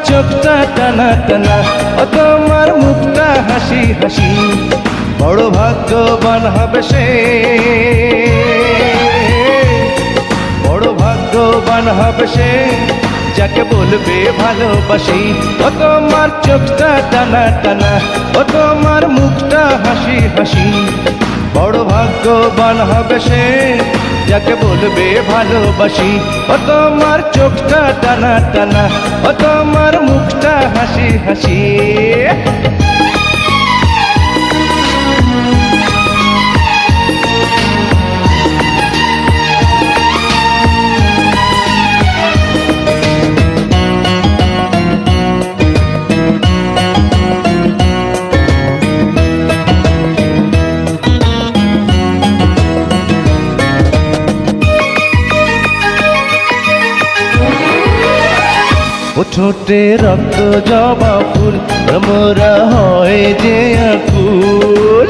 চোখটা টানা টানা, ও তোমার মুখটা হাসি হাসি। বড় ভাগ্যবান হবে সে, বড় ভাগ্যবান হবে সে, যাকে বলবে ভালোবাসি। ও তোমার চোখটা টানা টানা, ও তোমার মুখটা হাসি হাসি। বড় ভাগ্যবান হবে সে, যাকে বলবে ভালোবাসি। ও তোমার চোখটা টানা টানা, ও তোমার মুখটা হাসি হাসি। ও ঠোঁটে রক্ত জবা ফুল, ভ্রমরা হয় যে আকুল।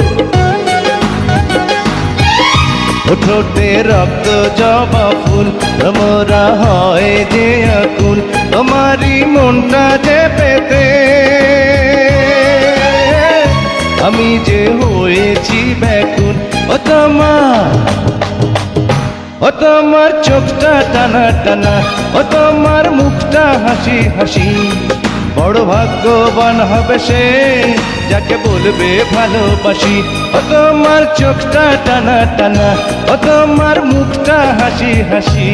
ও ঠোঁটে রক্ত জবা ফুল, ভ্রমরা হয় যে আকুল। তোমারই মনটা যে পেতে আমি যে হয়েছি ব্যাকুল। ও তোমার চোখটা টানা টানা, ও তোমার মুখটা হাসি হাসি। বড় ভাগ্যবান হবে সে, যাকে বলবে ভালোবাসি। ও তোমার চোখটা টানা টানা, ও তোমার মুখটা হাসি হাসি।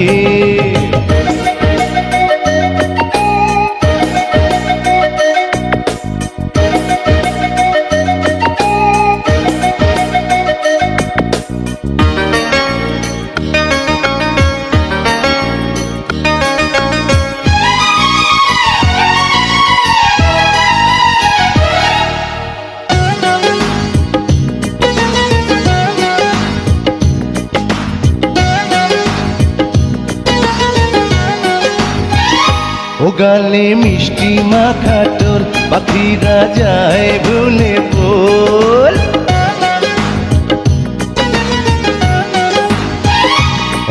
ও গালে মিষ্টি মাখা তোর, পাখিরা যায় ভুলে বল।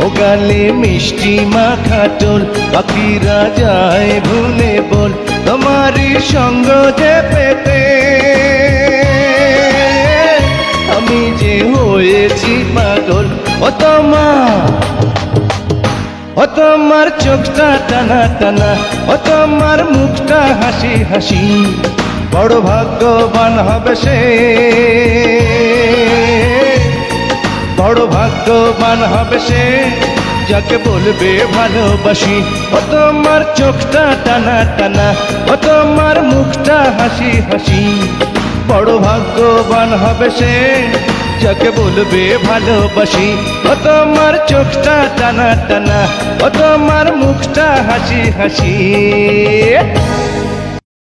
ও গালে মিষ্টি মাখা তোর, পাখিরা যায় ভুলে বল। তোমারই সঙ্গ যে পেতে আমি যে হয়েছি পাগল। ও তোমার চোখটা টানা টানা, ও তোমার মুখটা হাসি হাসি। বড় ভাগ্যবান হবে সে, বড় ভাগ্যবান হবে সে, যাকে বলবে ভালোবাসি। ও তোমার চোখটা টানা টানা, ও তোমার মুখটা হাসি হাসি। বড় ভাগ্যবান হবে সে, যাকে বলবে ভালোবাসি। ও তোমার চোখটা টানা টানা, ও তোমার মুখটা হাসি হাসি।